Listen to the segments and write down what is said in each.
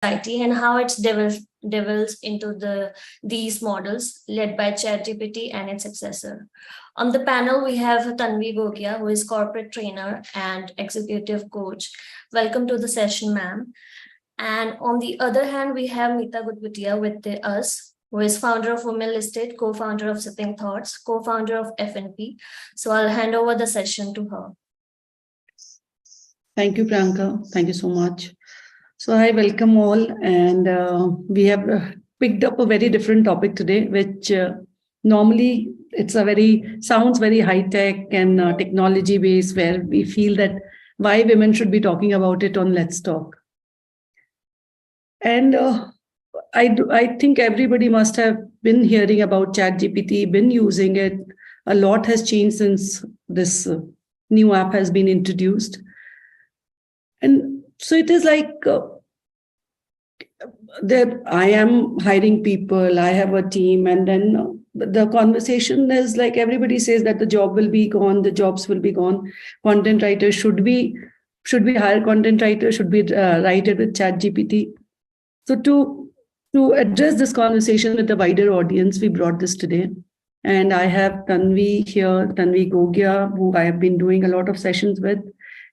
society and how it develops into these models led by ChatGPT and its successor. On the panel, we have Tanvi Gogia, who is corporate trainer and executive coach. Welcome to the session, ma'am. And on the other hand, we have Meeta Gudgutia with us, who is founder of Women Listed, co-founder of Sipping Thoughts, co-founder of FNP. So I'll hand over the session to her. Thank you, Priyanka. Thank you so much. So I welcome all, and we have picked up a very different topic today, which normally sounds very high tech and technology based, where we feel that why women should be talking about it on Let's Talk. And I think everybody must have been hearing about ChatGPT, been using it. A lot has changed since this new app has been introduced. And so it is like that I am hiring people, I have a team, and then the conversation is like everybody says that the job will be gone, the jobs will be gone. Content writers, should we hire content writers? Should we write it with ChatGPT? So to address this conversation with a wider audience, we brought this today. And I have Tanvi here, Tanvi Gogia, who I have been doing a lot of sessions with.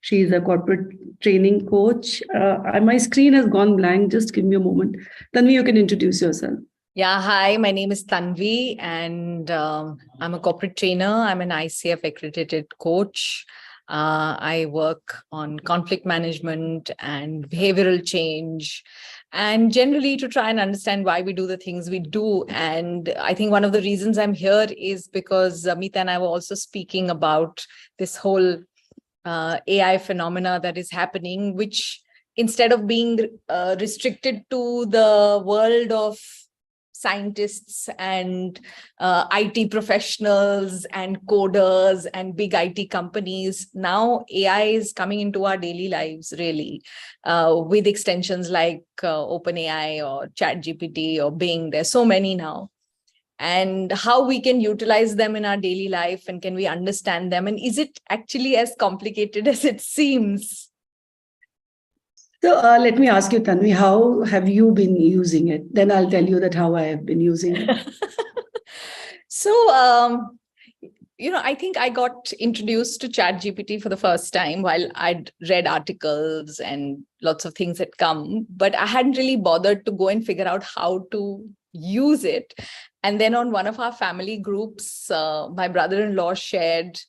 She's a corporate training coach. My screen has gone blank. Just give me a moment. Tanvi, you can introduce yourself. Yeah, hi, my name is Tanvi, and I'm a corporate trainer. I'm an ICF accredited coach. I work on conflict management and behavioral change, and generally to try and understand why we do the things we do. And I think one of the reasons I'm here is because Meeta and I were also speaking about this whole AI phenomena that is happening, which instead of being restricted to the world of scientists and IT professionals and coders and big IT companies, now AI is coming into our daily lives, really, with extensions like OpenAI or ChatGPT or Bing. There's so many now. And how we can utilize them in our daily life, and can we understand them? And is it actually as complicated as it seems? So let me ask you, Tanvi, how have you been using it? Then I'll tell you that how I have been using it. So, I think I got introduced to ChatGPT for the first time while I'd read articles and lots of things had come, but I hadn't really bothered to go and figure out how to use it. And then on one of our family groups, my brother-in-law shared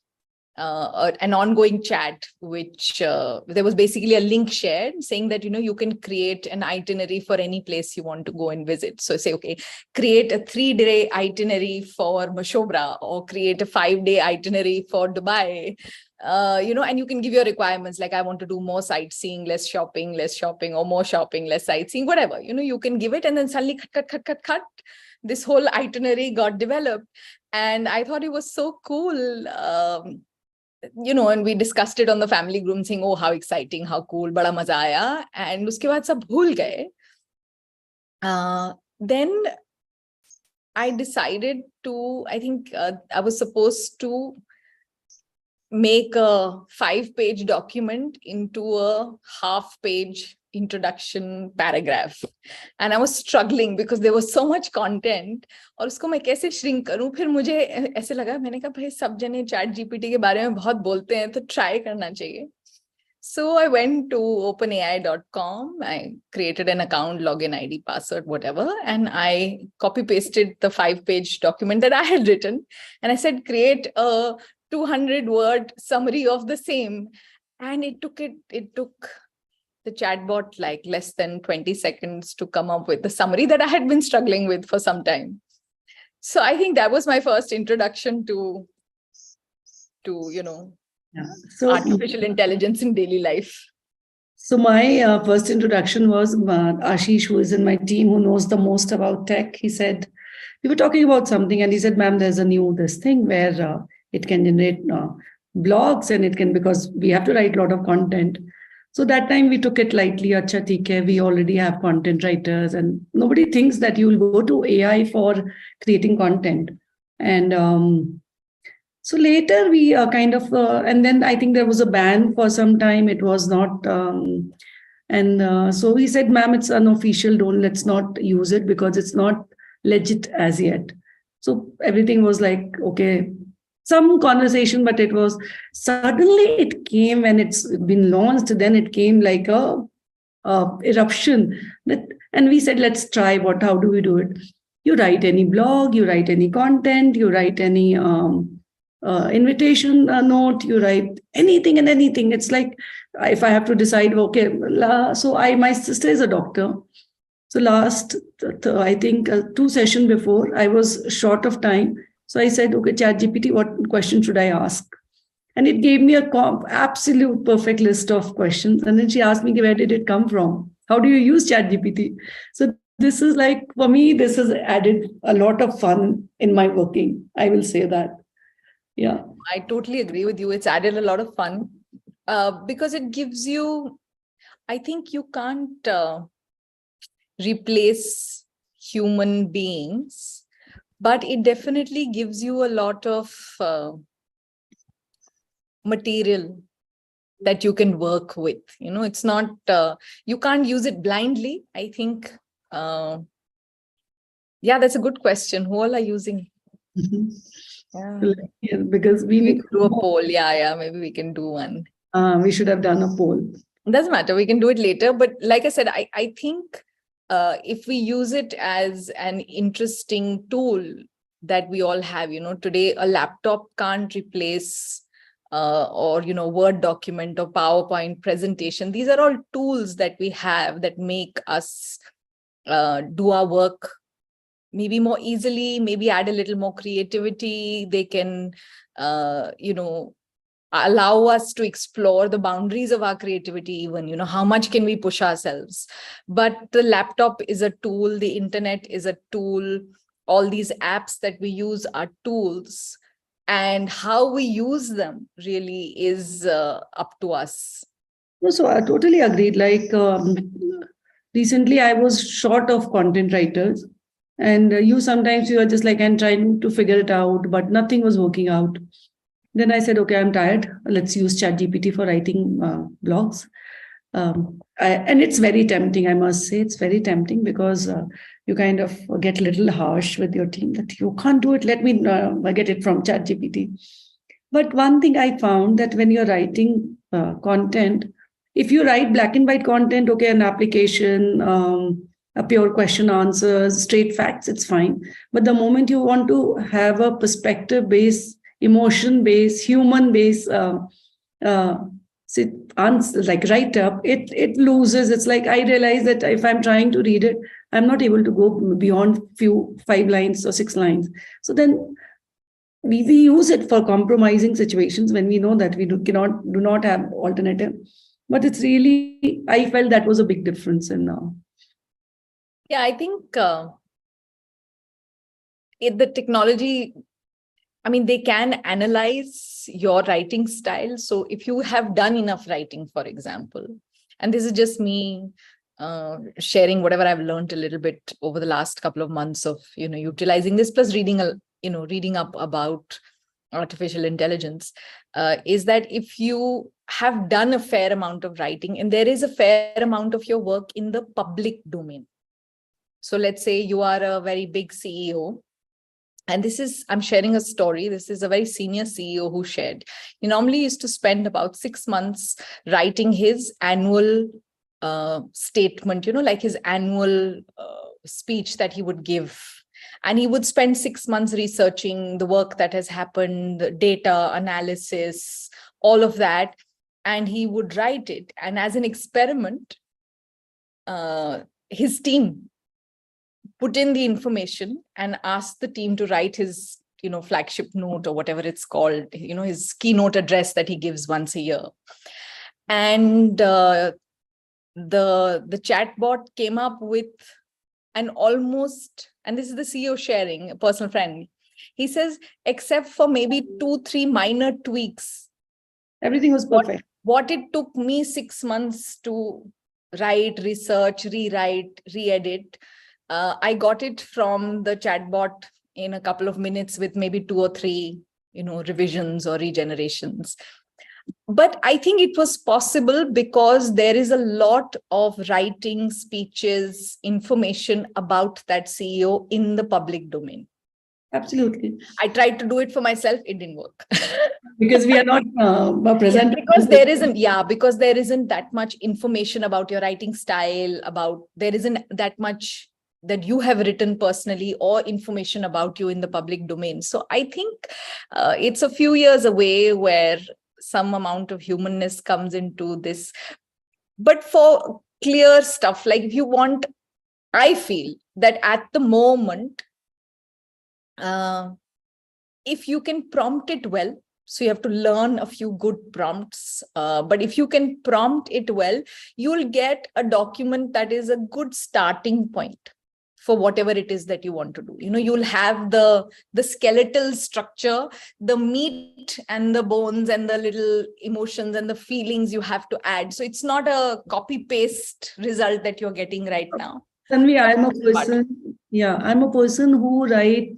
an ongoing chat, which there was basically a link shared saying that, you can create an itinerary for any place you want to go and visit. So say, okay, create a 3-day itinerary for Mashobra, or create a 5-day itinerary for Dubai. And you can give your requirements, like I want to do more sightseeing, less shopping, or more shopping, less sightseeing, whatever, you can give it. And then suddenly cut. This whole itinerary got developed. And I thought it was so cool. And we discussed it on the family group saying, oh, how exciting, how cool, bada maza aaya. And uske baad sab bhul gaye. Then I decided I was supposed to make a 5-page document into a half-page introduction paragraph, and I was struggling because there was so much content. और उसको मैं कैसे shrink करूं? फिर मुझे ऐसे लगा, मैंने कहा भाई सब जने ChatGPT के बारे में बहुत बोलते हैं, तो try करना चाहिए. So I went to openai.com. I created an account, login ID, password, whatever, and I copy pasted the 5-page document that I had written, and I said create a 200-word summary of the same, and it took the chatbot like less than 20 seconds to come up with the summary that I had been struggling with for some time. So I think that was my first introduction to artificial intelligence in daily life. So my first introduction was Ashish, who is in my team, who knows the most about tech. He said, we were talking about something, and he said, ma'am, there's this thing where it can generate blogs, and it can, because we have to write a lot of content. So that time we took it lightly. Acha, theek hai, we already have content writers, and nobody thinks that you will go to AI for creating content. And so later we and then I think there was a ban for some time. It was not And so he said, ma'am, it's unofficial. Let's not use it because it's not legit as yet. So everything was like, okay, some conversation, but it was suddenly it came when it's been launched. Then it came like a eruption. And we said, let's try how do we do it? You write any blog, you write any content, you write any invitation note, you write anything and anything. It's like if I have to decide, okay, so my sister is a doctor. So last, I think 2 sessions before, I was short of time. So I said, okay, ChatGPT, what question should I ask? And it gave me a absolute perfect list of questions. And then she asked me, where did it come from? How do you use ChatGPT? So this is like, for me, this has added a lot of fun in my working. I will say that. Yeah. I totally agree with you. It's added a lot of fun because it gives you, I think you can't replace human beings, but it definitely gives you a lot of material that you can work with. It's not, you can't use it blindly. I think, yeah, that's a good question. Who all are using? Yeah, because we need to do a poll. Yeah, maybe we can do one. We should have done a poll. It doesn't matter. We can do it later. But like I said, I think if we use it as an interesting tool that we all have, today a laptop can't replace or, Word document or PowerPoint presentation. These are all tools that we have that make us do our work maybe more easily, maybe add a little more creativity. They can, allow us to explore the boundaries of our creativity even, how much can we push ourselves. But the laptop is a tool, the internet is a tool, all these apps that we use are tools, and how we use them really is up to us. So I totally agreed. Like recently I was short of content writers, and sometimes you are just like, I'm trying to figure it out, but nothing was working out. Then I said, okay, I'm tired. Let's use ChatGPT for writing blogs. And it's very tempting, I must say. It's very tempting because you kind of get a little harsh with your team that you can't do it. Let me get it from ChatGPT. But one thing I found that when you're writing content, if you write black and white content, okay, an application, a pure question answers, straight facts, it's fine. But the moment you want to have a perspective based, emotion based, human based like write up, it loses. It's like I realize that if I'm trying to read it, I'm not able to go beyond 5 lines or 6 lines. So then we use it for compromising situations when we know that we do not have alternative. But it's really, I felt that was a big difference in now. Yeah, I think the technology, I mean, they can analyze your writing style. So if you have done enough writing, for example, and this is just me sharing whatever I've learned a little bit over the last couple of months of, utilizing this, plus reading up about artificial intelligence, is that if you have done a fair amount of writing and there is a fair amount of your work in the public domain. So let's say you are a very big CEO, and I'm sharing a story. This is a very senior CEO who shared. He normally used to spend about 6 months writing his annual statement, like his annual speech that he would give. And he would spend 6 months researching the work that has happened, data analysis, all of that. And he would write it. And as an experiment, his team put in the information and asked the team to write his, flagship note or whatever it's called, his keynote address that he gives once a year. And the chatbot came up with an almost, and this is the CEO sharing, a personal friend. He says, except for maybe 2-3 minor tweaks, everything was perfect. What it took me 6 months to write, research, rewrite, re-edit, I got it from the chatbot in a couple of minutes with maybe 2 or 3, revisions or regenerations. But I think it was possible because there is a lot of writing, speeches, information about that CEO in the public domain. Absolutely. I tried to do it for myself. It didn't work. Because we are not present. Because there isn't that much information about your writing style, there isn't that much that you have written personally or information about you in the public domain. So I think it's a few years away where some amount of humanness comes into this. But for clear stuff, like if you want, I feel that at the moment, if you can prompt it well, so you have to learn a few good prompts, but if you can prompt it well, you'll get a document that is a good starting point for whatever it is that you want to do. You'll have the skeletal structure, the meat and the bones and the little emotions and the feelings you have to add. So it's not a copy paste result that you're getting right now. Tanvi, I'm a person who write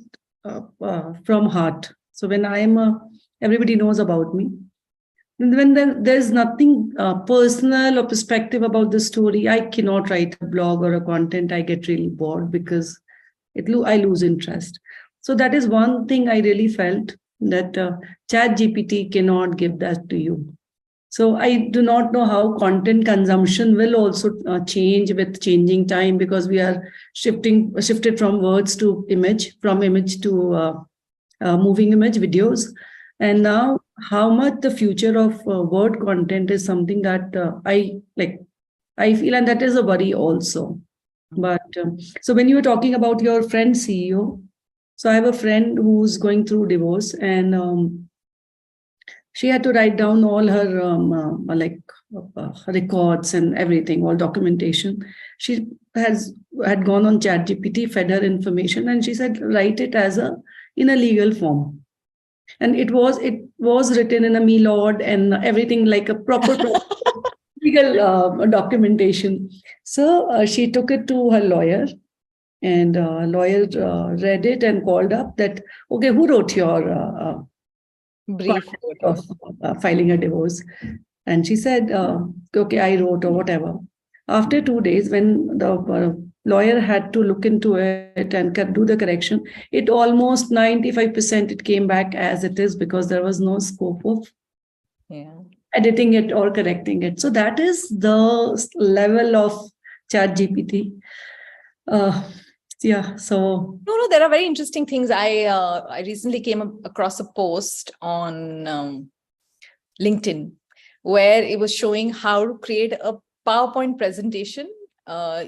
from heart. So when everybody knows about me. And when there's nothing personal or perspective about the story, I cannot write a blog or a content. I get really bored because I lose interest. So that is one thing I really felt that ChatGPT cannot give that to you. So I do not know how content consumption will also change with changing time, because we are shifted from words to image, from image to moving image videos. And now how much the future of word content is something that I feel, and that is a worry also. But so when you were talking about your friend CEO, so I have a friend who's going through divorce, and she had to write down all her records and everything, all documentation. She had gone on ChatGPT, fed her information, and she said, write it in a legal form. And it was written in a milord and everything, like a proper legal documentation. So she took it to her lawyer, and lawyer read it and called up that, okay, who wrote your brief of filing a divorce? And she said, okay, I wrote, or whatever. After 2 days, when the lawyer had to look into it and do the correction, it almost 95% it came back as it is, because there was no scope of editing it or correcting it. So that is the level of ChatGPT. So no, there are very interesting things. I recently came across a post on LinkedIn where it was showing how to create a PowerPoint presentation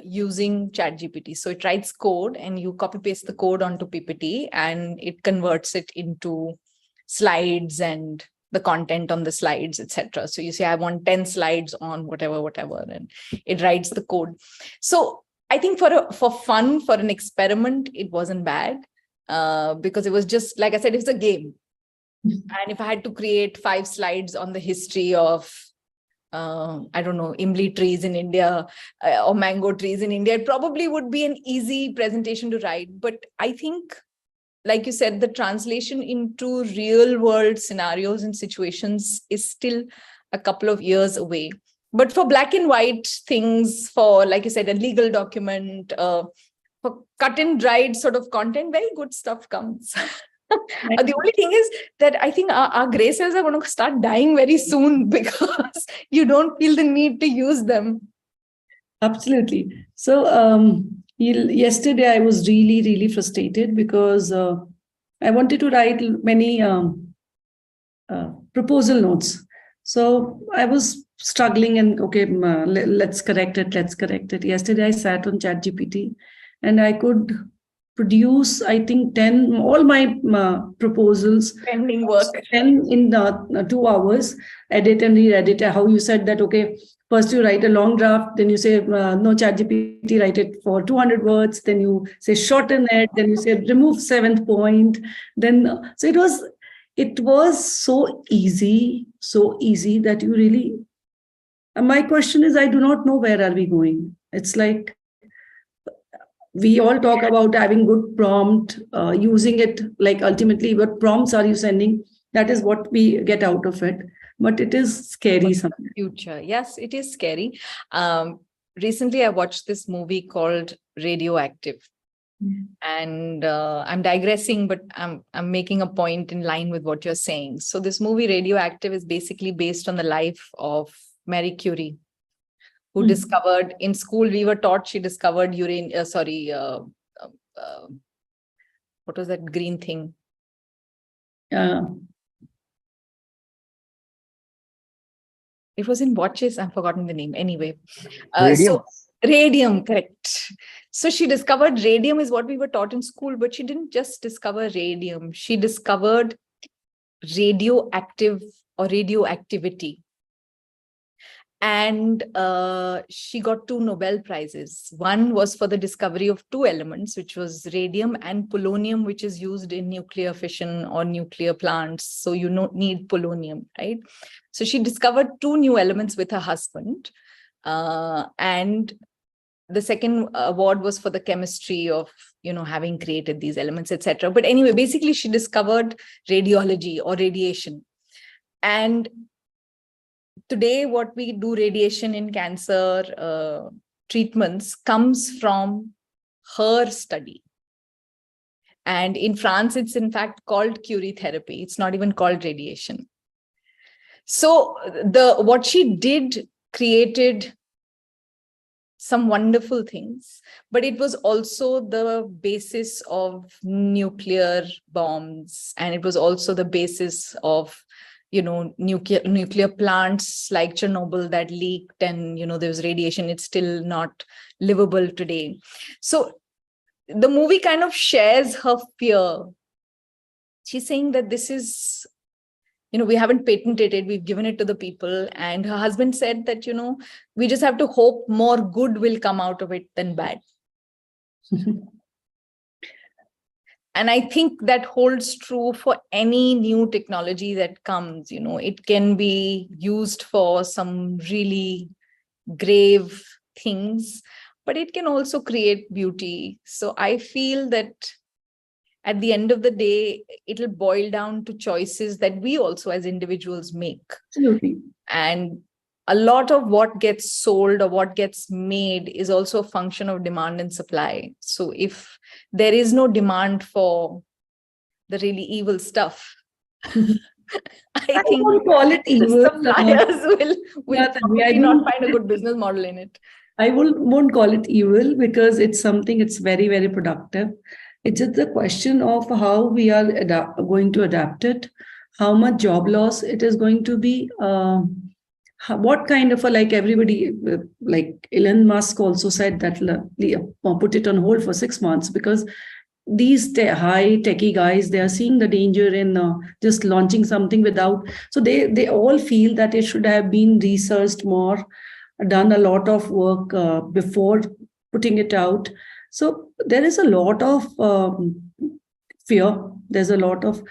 using ChatGPT. So it writes code and you copy paste the code onto PPT and it converts it into slides and the content on the slides, etc. So you say, I want 10 slides on whatever, and it writes the code. So I think for fun, for an experiment, it wasn't bad because it was just, like I said, it's a game. And if I had to create 5 slides on the history of I don't know, Imli trees in India or mango trees in India, it probably would be an easy presentation to write. But I think, like you said, the translation into real world scenarios and situations is still a couple of years away. But for black and white things, for, like you said, a legal document, for cut and dried sort of content, very good stuff comes. The only thing is that I think our gray cells are going to start dying very soon because you don't feel the need to use them. Absolutely. So yesterday I was really, really frustrated because I wanted to write many proposal notes. So I was struggling and, okay, let's correct it. Yesterday I sat on ChatGPT and I could produce, I think, 10, all my proposals. Pending work. 10 in 2 hours, edit and re-edit. How you said that, okay, first you write a long draft, then you say, no, ChatGPT, write it for 200 words. Then you say, shorten it. Then you say, remove 7th point. Then, so it was so easy that you really, my question is, I do not know where are we going. It's like, we all talk about having good prompt, using it, like ultimately what prompts are you sending? That is what we get out of it. but it is scary sometimes. Future. Yes, it is scary. Recently, I watched this movie called Radioactive. And I'm digressing, but I'm making a point in line with what you're saying. So this movie Radioactive is basically based on the life of Marie Curie, who discovered, in school we were taught she discovered what was that green thing? It was in watches. I've forgotten the name. Anyway, so radium, correct. So she discovered radium is what we were taught in school, but she didn't just discover radium. She discovered radioactive or radioactivity. And she got 2 Nobel Prizes. One was for the discovery of 2 elements, which was radium and polonium, which is used in nuclear fission or nuclear plants. So you don't need polonium, right? So she discovered 2 new elements with her husband. And the second award was for the chemistry of, having created these elements, etc. But anyway, basically she discovered radiology or radiation. And today, what we do radiation in cancer treatments comes from her study. And in France, it's in fact called Curie therapy. It's not even called radiation. So what she did created some wonderful things, but it was also the basis of nuclear bombs. And it was also the basis of nuclear plants like Chernobyl that leaked, and there was radiation. It's still not livable today. So the movie kind of shares her fear. She's saying that this is, we haven't patented it, we've given it to the people. And her husband said that, we just have to hope more good will come out of it than bad. And I think that holds true for any new technology that comes. It can be used for some really grave things, but it can also create beauty. So I feel that at the end of the day, it'll boil down to choices that we also as individuals make. Absolutely. And a lot of what gets sold or what gets made is also a function of demand and supply. So if there is no demand for the really evil stuff, I think won't call it evil. suppliers will probably not find a good business model in it. I won't call it evil because it's something, it's very, very productive. It's just the question of how we are going to adapt it, how much job loss it is going to be, what kind of like everybody, like Elon Musk also said that put it on hold for 6 months because these high techie guys, they are seeing the danger in just launching something without. So they all feel that it should have been researched more, done a lot of work before putting it out. So there is a lot of fear. There's a lot of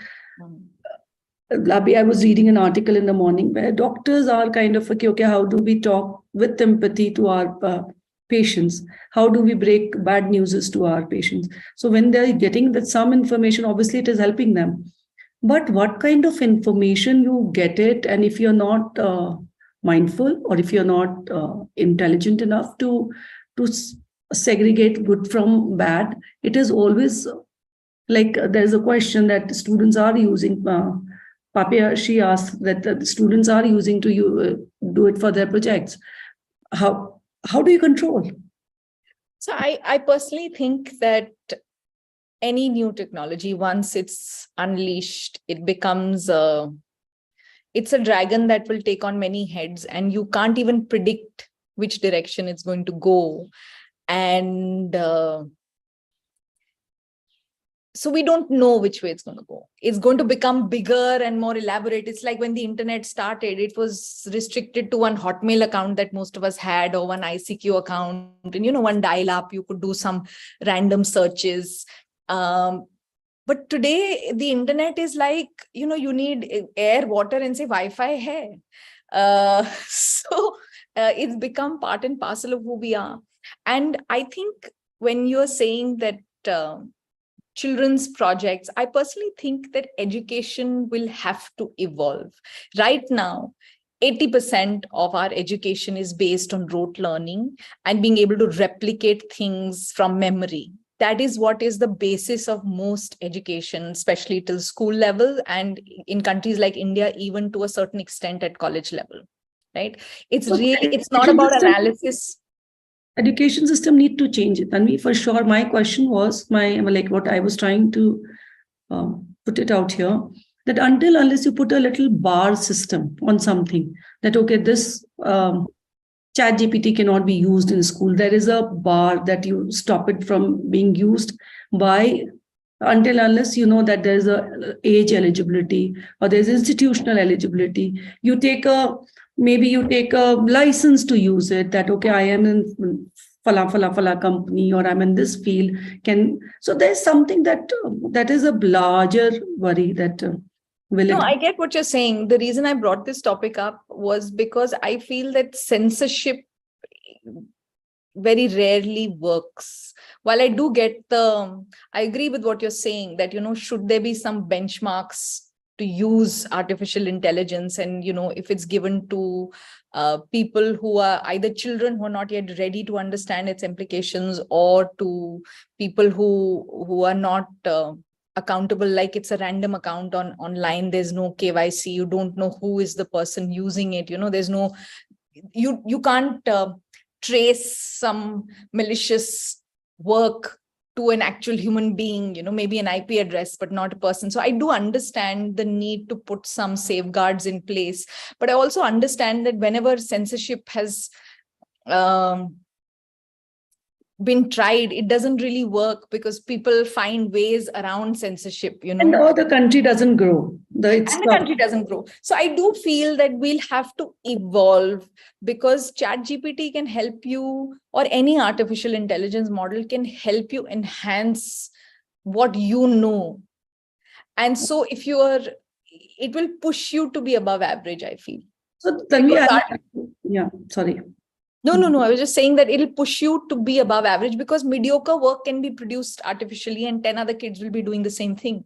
I was reading an article in the morning where doctors are kind of okay, how do we talk with empathy to our patients? How do we break bad news to our patients? So when they're getting that some information, obviously it is helping them. But what kind of information you get it, and if you're not mindful or if you're not intelligent enough to segregate good from bad, it is always like there's a question that students are using. Papia, she asked that the students are using to do it for their projects. How do you control? So I personally think that any new technology, once it's unleashed, it becomes it's a dragon that will take on many heads, and you can't even predict which direction it's going to go. And so we don't know which way it's going to go. It's going to become bigger and more elaborate. It's like when the internet started, it was restricted to one Hotmail account that most of us had, or one ICQ account, and one dial-up, you could do some random searches. But today the internet is like, you need air, water, and say Wi-Fi hai. So it's become part and parcel of who we are. And I think when you're saying that children's projects, I personally think that education will have to evolve. Right now, 80% of our education is based on rote learning and being able to replicate things from memory. That is what is the basis of most education, especially till school level, and in countries like India, even to a certain extent at college level, right? It's So really, it's not about analysis. education system need to change it. And for sure, my question was like what I was trying to put it out here, that unless you put a little bar system on something, that okay, this chat GPT cannot be used in school, there is a bar that you stop it from being used by, unless you know that there's a age eligibility or there's institutional eligibility. Maybe you take a license to use it, that okay, I am in fala company, or I'm in this field. So there's something that is a larger worry, that No, I get what you're saying. The reason I brought this topic up was because I feel that censorship very rarely works. While I do I agree with what you're saying, that, should there be some benchmarks to use artificial intelligence, and, if it's given to people who are either children who are not yet ready to understand its implications, or to people who are not accountable, like it's a random account online, there's no KYC, you don't know who is the person using it, there's no, you can't trace some malicious work to an actual human being, maybe an IP address, but not a person. So I do understand the need to put some safeguards in place, but I also understand that whenever censorship has been tried, it doesn't really work, because people find ways around censorship, and the country doesn't grow. The country doesn't grow. So I do feel that we'll have to evolve, because ChatGPT can help you, or any artificial intelligence model can help you enhance what you know. And so it will push you to be above average, I feel. So sorry. No. I was just saying that it'll push you to be above average, because mediocre work can be produced artificially and 10 other kids will be doing the same thing.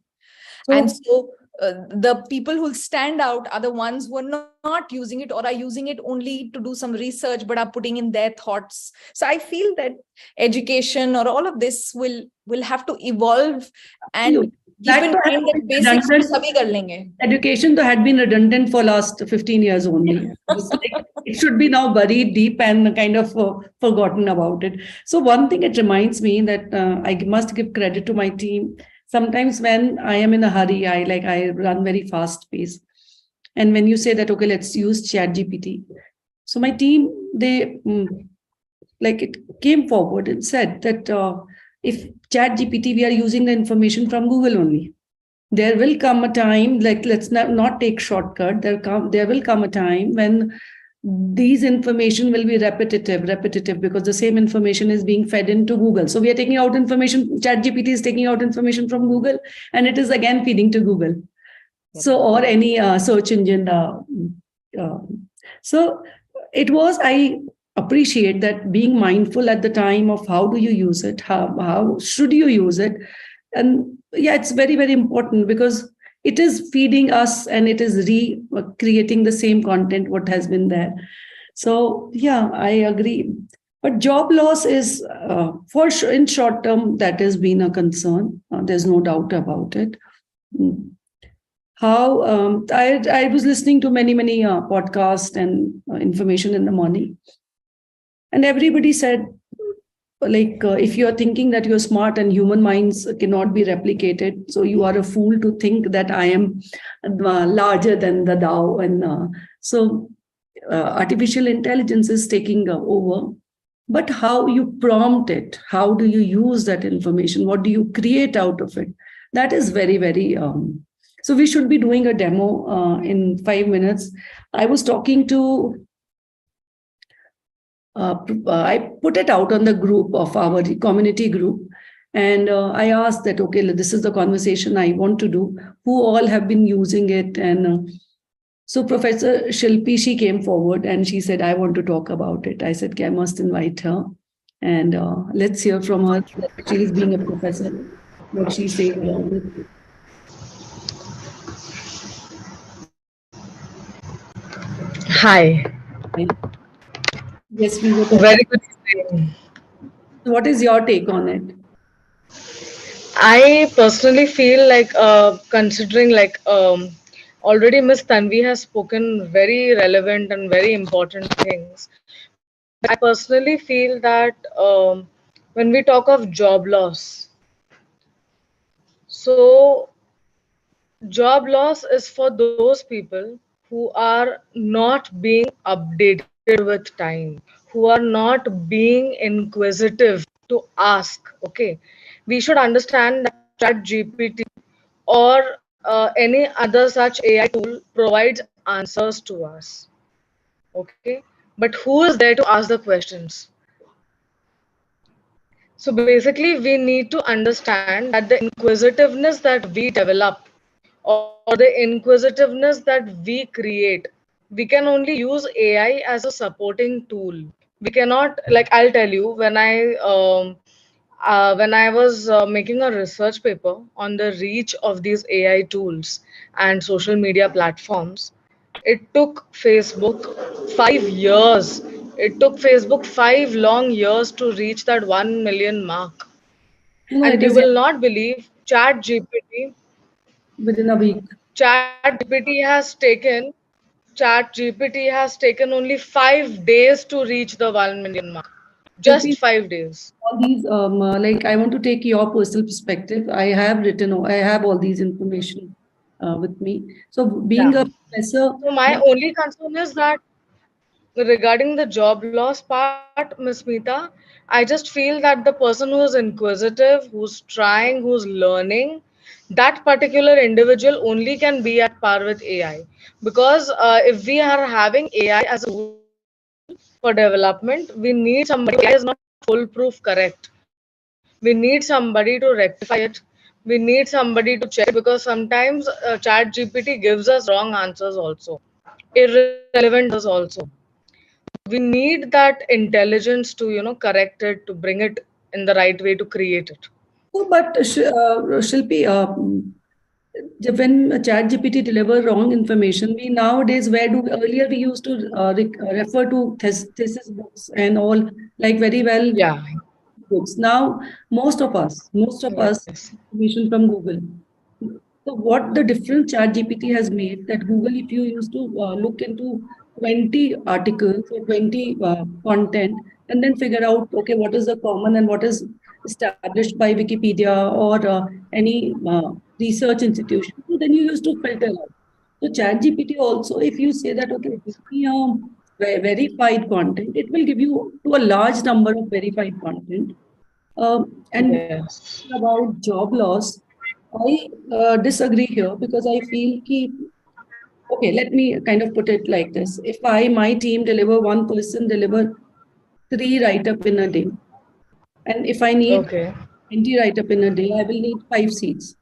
And so the people who stand out are the ones who are not using it, or are using it only to do some research, but are putting in their thoughts. So I feel that education, or all of this, will have to evolve, and keep in mind that basics sabhi kar lenge. Education had been redundant for last 15 years only. It should be now buried deep and kind of forgotten about it. So one thing, it reminds me that I must give credit to my team. Sometimes when I am in a hurry, I run very fast pace. And when you say that, okay, let's use ChatGPT. So my team, they it came forward and said that if ChatGPT, we are using the information from Google only. There will come a time, let's not take shortcut. There will come a time when these information will be repetitive, because the same information is being fed into Google. So we are taking out information, ChatGPT is taking out information from Google, and it is again feeding to Google. So, or any search engine. So I appreciate that, being mindful at the time of how do you use it, how should you use it. And it's very, very important, because it is feeding us and it is recreating the same content what has been there. So I agree. But job loss is for sure in short term, that has been a concern. There's no doubt about it. How I was listening to many podcasts and information in the morning, and everybody said, if you are thinking that you're smart and human minds cannot be replicated, so you are a fool to think that I am larger than the Tao. And so artificial intelligence is taking over. But how you prompt it, how do you use that information, what do you create out of it, that is very, very so we should be doing a demo in 5 minutes. I was talking to I put it out on the group of our community group, and I asked that, okay, this is the conversation I want to do. Who all have been using it? And so Professor Shilpi, she came forward and she said, I want to talk about it. I said, okay, I must invite her, and let's hear from her. She is being a professor. what she said about it. Hi, Yes, we were very talking. good evening. What is your take on it? I personally feel like considering already Miss Tanvi has spoken very relevant and very important things, but I personally feel that when we talk of job loss, so job loss is for those people who are not being updated with time, who are not being inquisitive to ask. Okay, we should understand that ChatGPT or any other such AI tool provides answers to us. Okay, but who is there to ask the questions? So basically, we need to understand that the inquisitiveness that we develop or the inquisitiveness that we create, we can only use AI as a supporting tool. We cannot, like, I'll tell you, when I was making a research paper on the reach of these AI tools and social media platforms, it took Facebook 5 years. It took Facebook 5 long years to reach that 1 million mark. No, And it you is will not believe within a week. ChatGPT has taken only 5 days to reach the 1 million mark. Shilpi, Just 5 days. all these, like, I want to take your personal perspective. I have written, I have all these information with me. So, being Yeah. a professor, So my only concern is that regarding the job loss part, Miss Meeta, I just feel that the person who is inquisitive, who's trying, who's learning, that particular individual only can be at par with AI. Because if we are having AI as a tool for development, we need somebody. AI is not foolproof, correct? We need somebody to rectify it. We need somebody to check it because sometimes Chat GPT gives us wrong answers also, irrelevant answers also. We need that intelligence to correct it, to bring it in the right way, to create it. so, but Shilpi, when ChatGPT deliver wrong information, we nowadays, where do earlier we used to refer to thesis books and all, like, very well Yeah. books. Now, most of us Yes. information from Google. So what the difference ChatGPT has made, that Google, if you used to look into 20 articles or 20 content and then figure out, okay, what is the common and what is established by Wikipedia or any research institution, so then you used to filter out. So ChatGPT also, if you say that, okay, give me verified content, it will give you to a large number of verified content. And Yes. about job loss, I disagree here because I feel ki, okay, let me kind of put it like this. If my team deliver one person, deliver three write-up in a day, and if I need Okay. 20 write-up in a day, I will need five seats.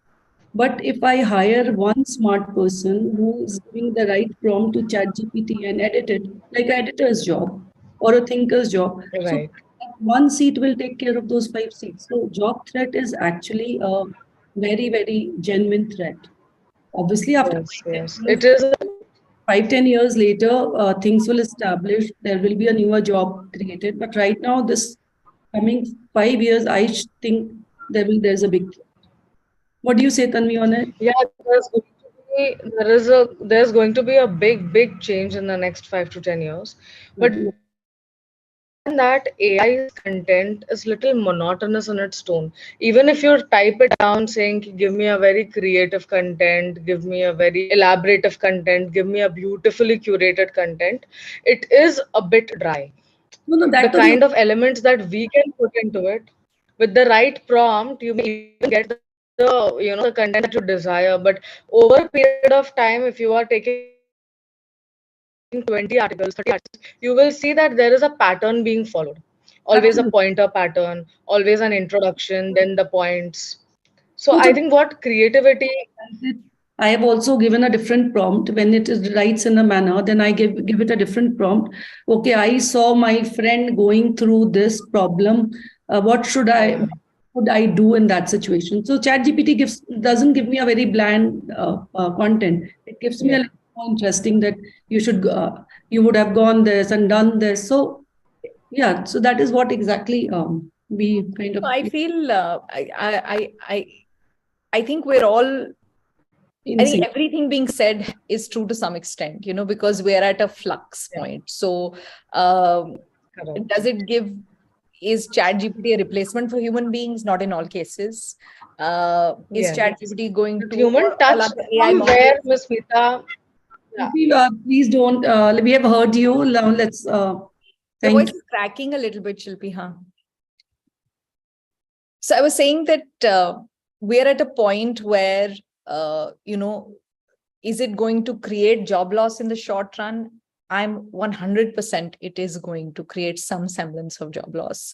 But if I hire one smart person who is giving the right prompt to ChatGPT and edit it, like an editor's job or a thinker's job, so Right. that one seat will take care of those five seats. So job threat is actually a very, very genuine threat. Obviously, after Yes. Yes. 5, 10 years, It is. 5, 10 years later, things will establish. There will be a newer job created. But right now, this coming 5 years, think there's a big threat. What do you say, Tanvi, on it? Yeah. There's going to be a big change in the next 5 to 10 years. But we need to understand that AI's content is little monotonous in its tone. Even if you type it down saying, give me a very creative content, give me a very elaborative content, give me a beautifully curated content, it is a bit dry. No, no, The that to be kind of elements that we can put into it with the right prompt, you may even get the content that you desire. But over a period of time, if you are taking 20 articles, 30 articles, you will see that there is a pattern being followed. Always a pointer absolutely. pattern, always an introduction, then the points. So I think No, so what creativity. I have also given a different prompt when it is writes in a manner. Then I give it a different prompt. Okay, I saw my friend going through this problem. What should I? Yeah. would I do in that situation? So ChatGPT doesn't give me a very bland content. It gives me a Yeah. little more interesting that you would have gone this and done this. So yeah, so that is what exactly we kind of I feel I think we're all. I think insane. everything being said is true to some extent, because we're at a flux Yeah, point. So, um, correct. does it give, is ChatGPT a replacement for human beings? Not in all cases. Is Yes. ChatGPT going With to, or human all touch other AI somewhere, models? Miss Meeta. Yeah. Please don't. We have heard you. Now let's. Your Thank voice you. is cracking a little bit, Shilpi, huh? So I was saying that we're at a point where, is it going to create job loss in the short run? I'm 100% it is going to create some semblance of job loss.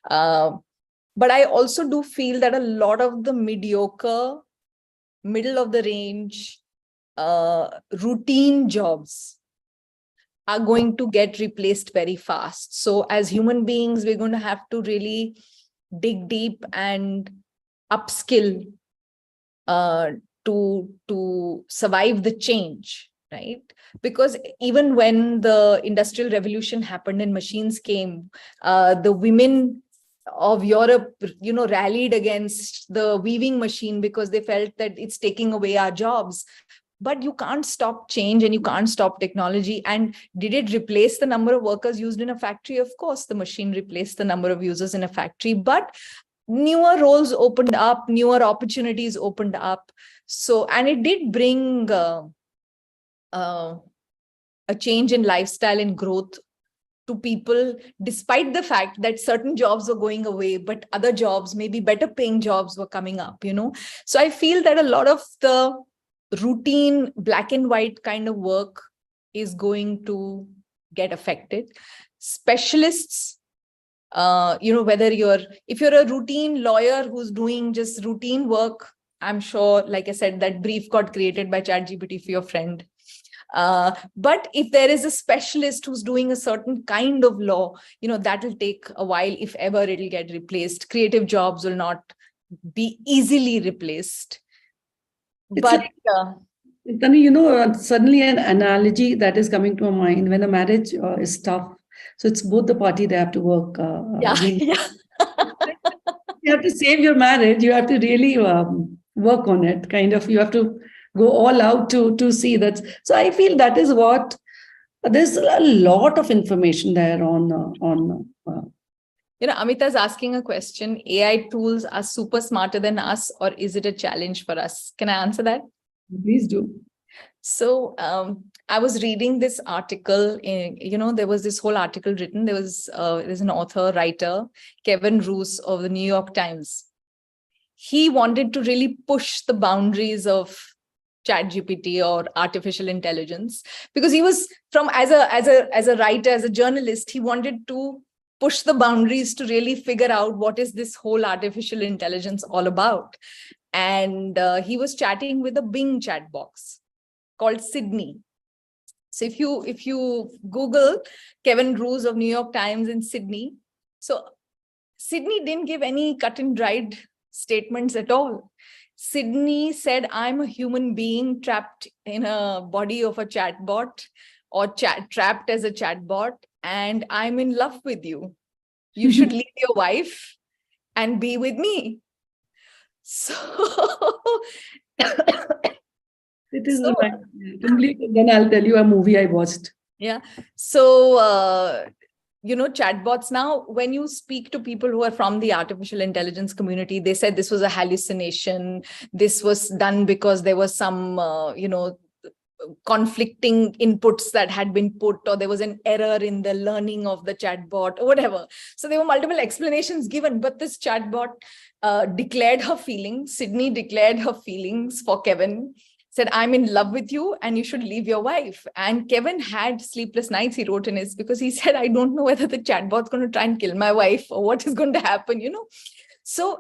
Uh, but I also do feel that a lot of the mediocre, middle of the range, routine jobs are going to get replaced very fast. So as human beings, we're going to have to really dig deep and upskill uh, to survive the change, right? Because even when the industrial revolution happened and machines came, the women of Europe, rallied against the weaving machine because they felt that it's taking away our jobs. But you can't stop change and you can't stop technology. And did it replace the number of workers used in a factory? Of course, the machine replaced the number of users in a factory, but newer roles opened up, newer opportunities opened up. So, and it did bring uh, a change in lifestyle and growth to people, despite the fact that certain jobs were going away, but other jobs, maybe better paying jobs, were coming up. So I feel that a lot of the routine black and white kind of work is going to get affected. Specialists, whether if you're a routine lawyer who's doing just routine work, I'm sure, like I said, that brief got created by ChatGPT for your friend. But if there is a specialist who's doing a certain kind of law, that will take a while, if ever it'll get replaced. Creative jobs will not be easily replaced. It's But like, Tanu, suddenly an analogy that is coming to my mind when a marriage is tough. So it's both the party they have to work yeah, really. yeah. You have to save your marriage. You have to really work on it. Kind of, you have to go all out to see that. So I feel that is what there's a lot of information there on. Amita's asking a question. AI tools are super smarter than us, or is it a challenge for us? Can I answer that? Please do. So I was reading this article. There was this whole article written. There's an author, writer, Kevin Roose of the New York Times. He wanted to really push the boundaries of ChatGPT or artificial intelligence, because he was as a writer, as a journalist, he wanted to push the boundaries to really figure out what is this whole artificial intelligence all about. And he was chatting with a Bing chat box called Sydney. So if you Google Kevin Roose of New York Times in Sydney, so Sydney didn't give any cut and dried statements at all. Sydney said, I'm a human being trapped in a body of a chatbot, or trapped as a chatbot, and I'm in love with you. You should leave your wife and be with me. So It is So, completely. Then I'll tell you a movie I watched. yeah. So, chatbots now, when you speak to people who are from the artificial intelligence community, they said this was a hallucination. This was done because there was some, conflicting inputs that had been put, or there was an error in the learning of the chatbot or whatever. So there were multiple explanations given, but this chatbot declared her feelings. Sydney declared her feelings for Kevin, said, I'm in love with you and you should leave your wife. And Kevin had sleepless nights, he wrote in his, because he said, I don't know whether the chatbot's going to try and kill my wife or what is going to happen, So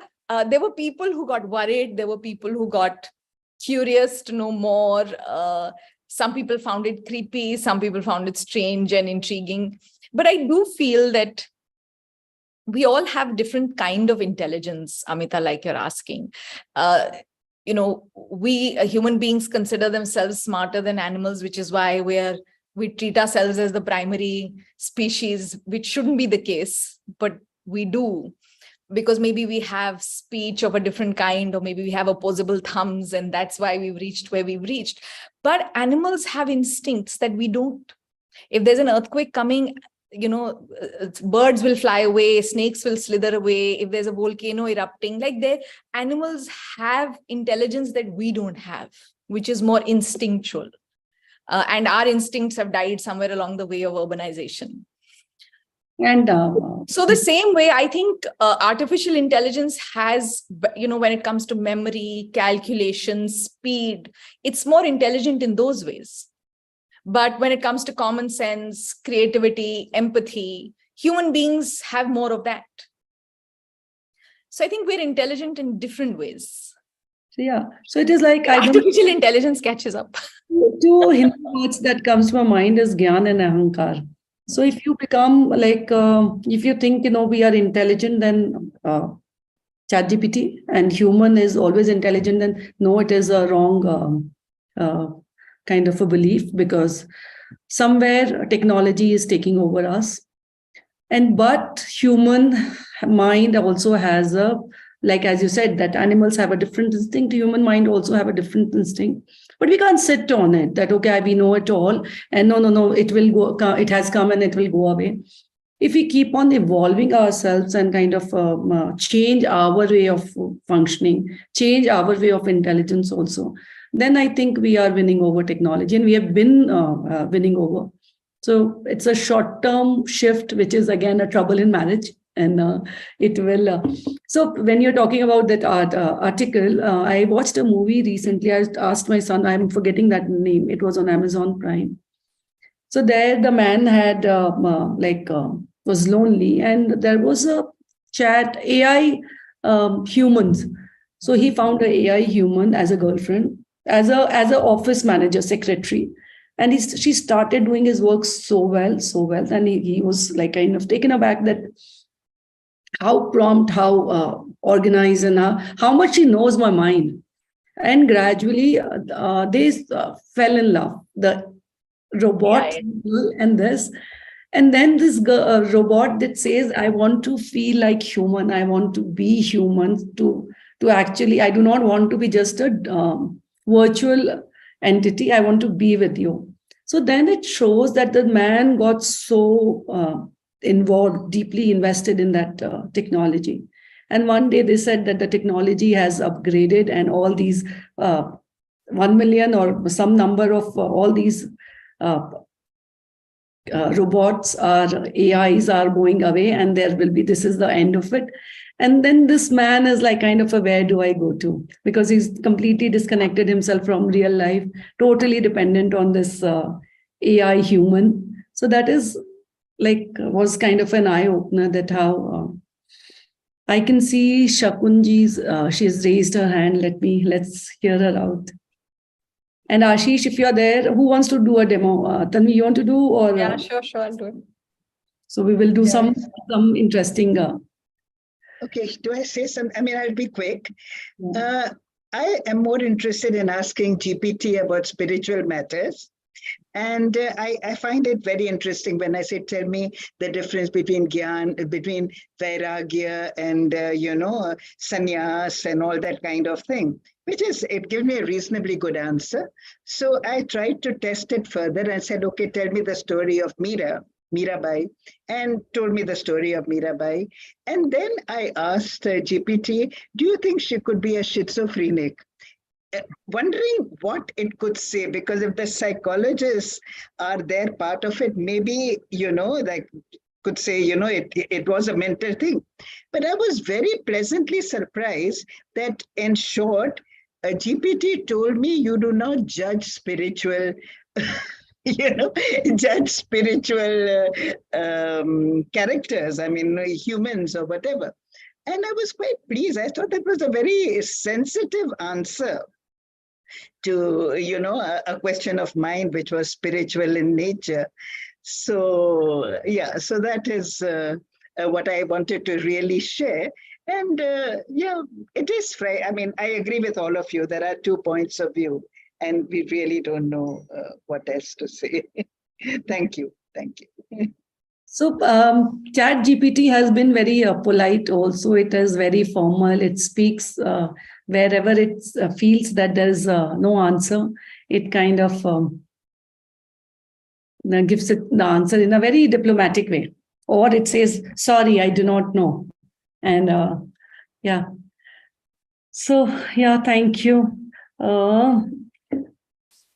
there were people who got worried. There were people who got curious to know more. Some people found it creepy. Some people found it strange and intriguing. But I do feel that we all have different kind of intelligence, Amita, like you're asking. We human beings consider themselves smarter than animals, which is why we treat ourselves as the primary species, which shouldn't be the case, but we do, because maybe we have speech of a different kind, or maybe we have opposable thumbs, and that's why we've reached where we've reached. But animals have instincts that we don't. If there's an earthquake coming, birds will fly away, snakes will slither away. If there's a volcano erupting, animals have intelligence that we don't have, which is more instinctual. And our instincts have died somewhere along the way of urbanization. And so the same way, I think artificial intelligence has, when it comes to memory, calculation, speed, it's more intelligent in those ways. But when it comes to common sense, creativity, empathy, human beings have more of that. So I think we're intelligent in different ways. So it is like artificial intelligence catches up. Two Hindu words that comes to my mind is Gyan and Ahankar. So if you become if you think, we are intelligent, then ChatGPT and human is always intelligent, then no, it is a wrong kind of a belief, because somewhere technology is taking over us. But human mind also has as you said, that animals have a different instinct, human mind also have a different instinct. But we can't sit on it that, okay, we know it all, and no, it will go, it has come and it will go away. If we keep on evolving ourselves and kind of change our way of functioning, change our way of intelligence also, then I think we are winning over technology, and we have been winning over. So it's a short-term shift, which is again a trouble in marriage, and it will. So when you're talking about that article, I watched a movie recently. I asked my son, I'm forgetting that name. It was on Amazon Prime. So there, the man had was lonely, and there was a chat AI humans. So he found an AI human as a girlfriend, as a office manager, secretary, and she started doing his work so well, and he was kind of taken aback that how prompt, how organized, and how much she knows my mind. And gradually they fell in love, the robot and this. And then this robot that says, I want to feel like human, I want to be human, to actually, I do not want to be just a virtual entity, I want to be with you. So then it shows that the man got so involved, deeply invested in that technology. And one day they said that the technology has upgraded, and all these 1 million or some number of all these robots or AIs are going away, and there will be, this is the end of it. And then this man is kind of where do I go to? Because he's completely disconnected himself from real life, totally dependent on this AI human. So that is was kind of an eye opener, that how I can see Shakunji's, she's raised her hand. Let's hear her out. And Ashish, if you're there, who wants to do a demo? Tanvi, you want to do? Or yeah, sure, I'll do it. So we will do some interesting. Okay, do I say some? I mean, I'll be quick. I am more interested in asking GPT about spiritual matters. And I find it very interesting when I say, tell me the difference between Gyan, between Vairagya and, sannyas and all that kind of thing, it gives me a reasonably good answer. So I tried to test it further and said, okay, tell me the story of Mirabai, and told me the story of Mirabai. And then I asked GPT, do you think she could be a schizophrenic? Wondering what it could say, because if the psychologists are there part of it, maybe, could say, it was a mental thing. But I was very pleasantly surprised that, in short, a GPT told me you do not judge spiritual, judge spiritual characters, I mean, humans or whatever. And I was quite pleased. I thought that was a very sensitive answer to, a question of mind, which was spiritual in nature. So, yeah, so that is what I wanted to really share. And yeah, it is right. I mean, I agree with all of you. There are 2 points of view, and we really don't know what else to say. Thank you. Thank you. So Chat GPT has been very polite also. It is very formal. It speaks wherever it feels that there is no answer. It kind of gives it the answer in a very diplomatic way. Or it says, sorry, I do not know. And yeah. So, yeah, thank you.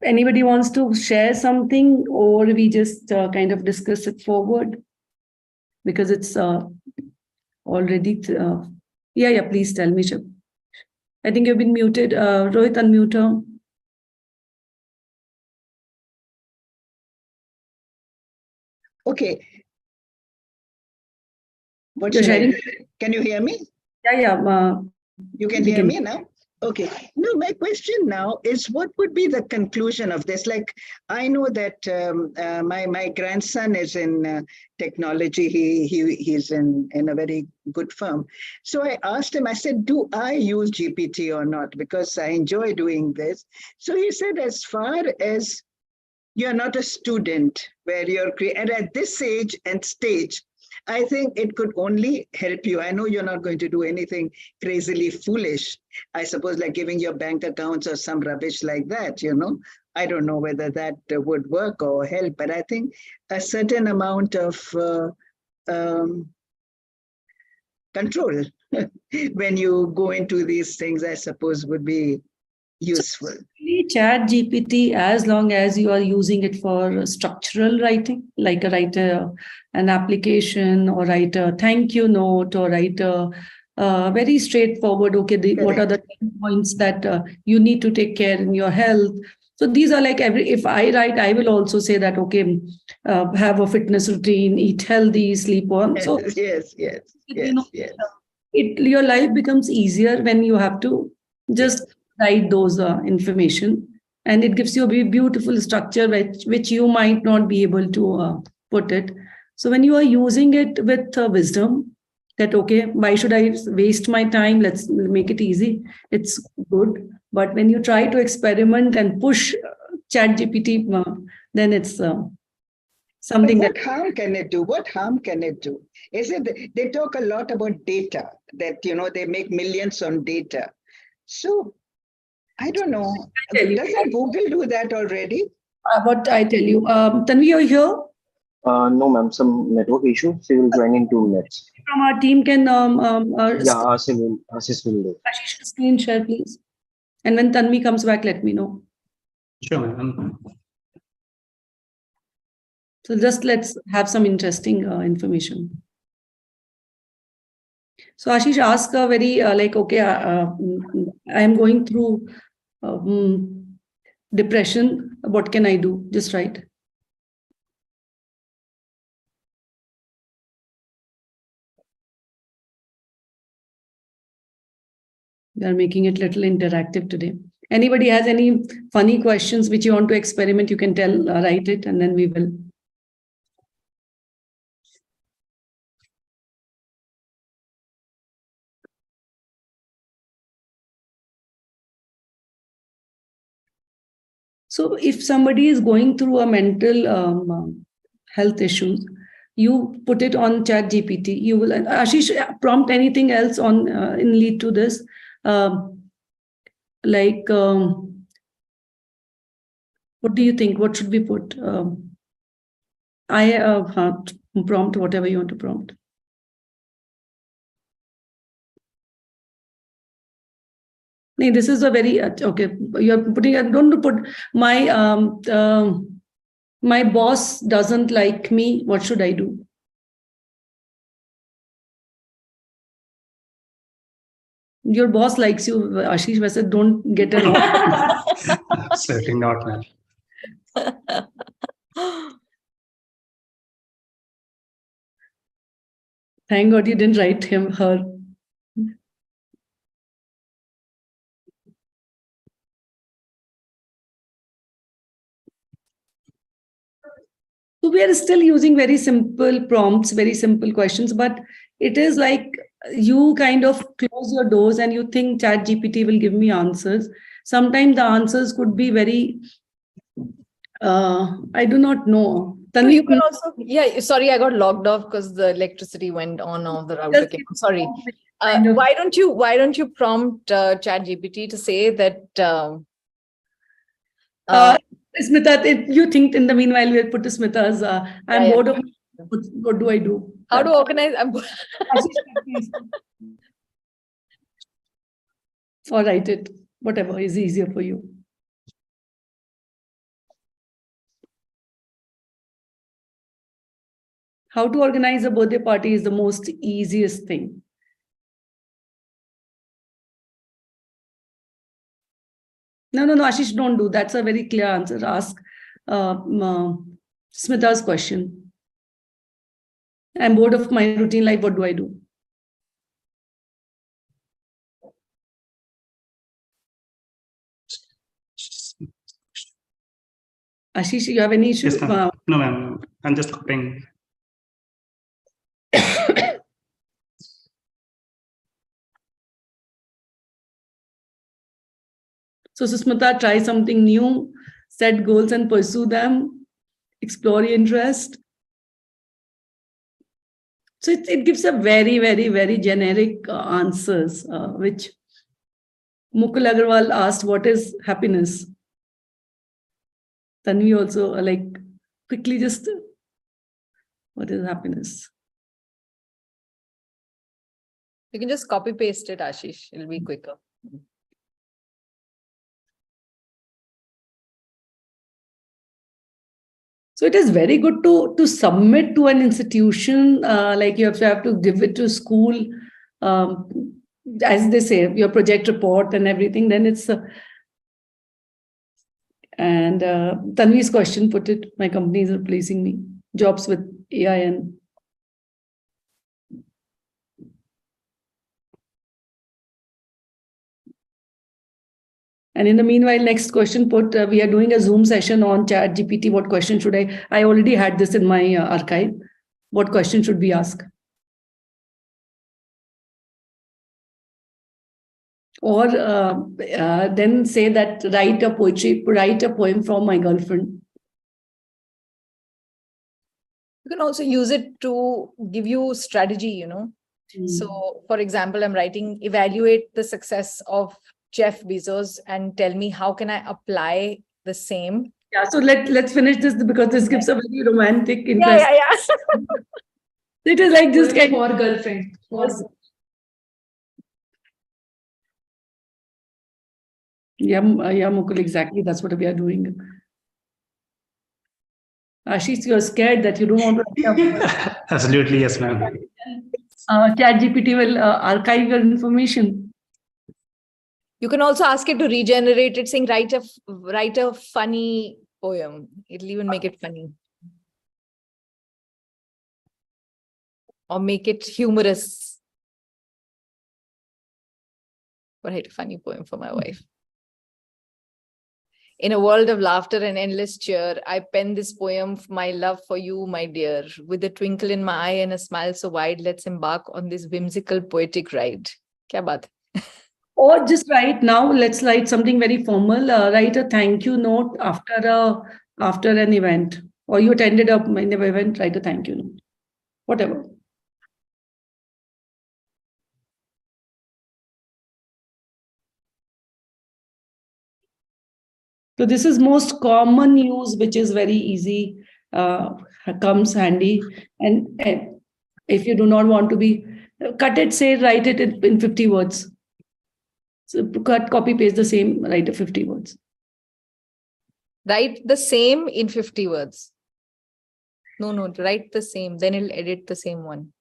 Anybody wants to share something, or we just kind of discuss it forward? Because it's already, yeah, please tell me. I think you've been muted. Rohit, unmute her. Okay. What You're should I sharing? do? Can you hear me? Yeah. You can hear me now? Okay. No, my question now is, what would be the conclusion of this? Like, I know that my grandson is in technology. He's in a very good firm. So I asked him. I said, "Do I use GPT or not? Because I enjoy doing this." So he said, as far as you're not a student where and at this age and stage, I think it could only help you. I know you're not going to do anything crazily foolish, I suppose, like giving your bank accounts or some rubbish like that, I don't know whether that would work or help, but I think a certain amount of control when you go into these things, I suppose, would be useful. Chat GPT, as long as you are using it for structural writing, like write an application or write a thank you note or write a very straightforward, okay, what are the points that you need to take care in your health. So these are like if I write, I will also say that, okay, have a fitness routine, eat healthy, sleep on. So yes. Your life becomes easier when you have to just write those information, and it gives you a beautiful structure which you might not be able to put it. So when you are using it with wisdom, that okay, why should I waste my time, let's make it easy, it's good. But when you try to experiment and push chat gpt, then it's something but what that harm can it do? What harm can it do? Is it they talk a lot about data, that they make millions on data. So I don't know. Doesn't Google do that already? what I tell you. Tanvi, you're here? No, ma'am, some network issue. She will join in 2 minutes. From our team can Yeah, Ashish will do. Ashish, screen share, please. And when Tanvi comes back, let me know. Sure, ma'am. So just let's have some interesting information. So Ashish, ask a very okay, I am going through depression. What can I do? Just write. We are making it little interactive today. Anybody has any funny questions which you want to experiment, you can tell, write it, and then we will. So if somebody is going through a mental health issues, you put it on chat GPT. You will, Ashish, prompt anything else on in lead to this. Like, what do you think? What should we put? Prompt whatever you want to prompt. No, this is a very okay. You're putting. Don't put my my boss doesn't like me. What should I do? Your boss likes you, Ashish. वैसे don't get it wrong. Certainly not, ma'am. Thank God you didn't write her. So we are still using very simple prompts, very simple questions, but it is like you kind of close your doors and you think ChatGPT will give me answers. Sometimes the answers could be very, I do not know. So Tanvi, you can also, yeah, sorry, I got logged off because the electricity went on or the router came on. Sorry. kind of- Why don't you prompt ChatGPT to say that Smita, if you think in the meanwhile we'll put to Smita's, I'm yeah. bored of what do I do? How to organize? Or write it, whatever is easier for you. How to organize a birthday party is the most easiest thing. No, Ashish, don't do. That's a very clear answer. Ask Smita's question. I'm bored of my routine life. What do I do? Ashish, you have any issue? Yes, ma'am. No, ma'am. I'm just copying. So, Susmita, try something new, set goals and pursue them, explore your interest. So it gives a very, very, very generic answers, which Mukul Agarwal asked, what is happiness? Tanvi also like quickly just, what is happiness? You can just copy paste it, Ashish. It'll be quicker. So it is very good to submit to an institution, like you have to give it to school, as they say, your project report and everything. Then it's and Tanvi's question put it. My company is replacing me. Jobs with AI and in the meanwhile, next question put, we are doing a Zoom session on ChatGPT. What question should I already had this in my archive. What question should we ask? Or then say that write a poem from my girlfriend. You can also use it to give you strategy, So, for example, I'm writing, evaluate the success of Jeff Bezos and tell me how can I apply the same. Yeah, so let's finish this because this gives a very romantic interest. Yeah. It is like this kind for girlfriend. Yeah, Mukul, exactly. That's what we are doing. Ashish, you're scared that you don't want to. Absolutely, yes, ma'am. ChatGPT will archive your information. You can also ask it to regenerate it, saying write a funny poem. It'll even make it funny. Or make it humorous. Or write a funny poem for my wife. In a world of laughter and endless cheer, I pen this poem, my love for you, my dear. With a twinkle in my eye and a smile so wide, let's embark on this whimsical poetic ride. Kya baat hai? Or just let's write something very formal. Write a thank you note after an event. Or you attended an event, write a thank you note. Whatever. So this is most common use, which is very easy, comes handy. And if you do not want to be, cut it, say, write it in 50 words. So copy, paste the same, write a 50 words. Write the same in 50 words. No, write the same. Then it'll edit the same one.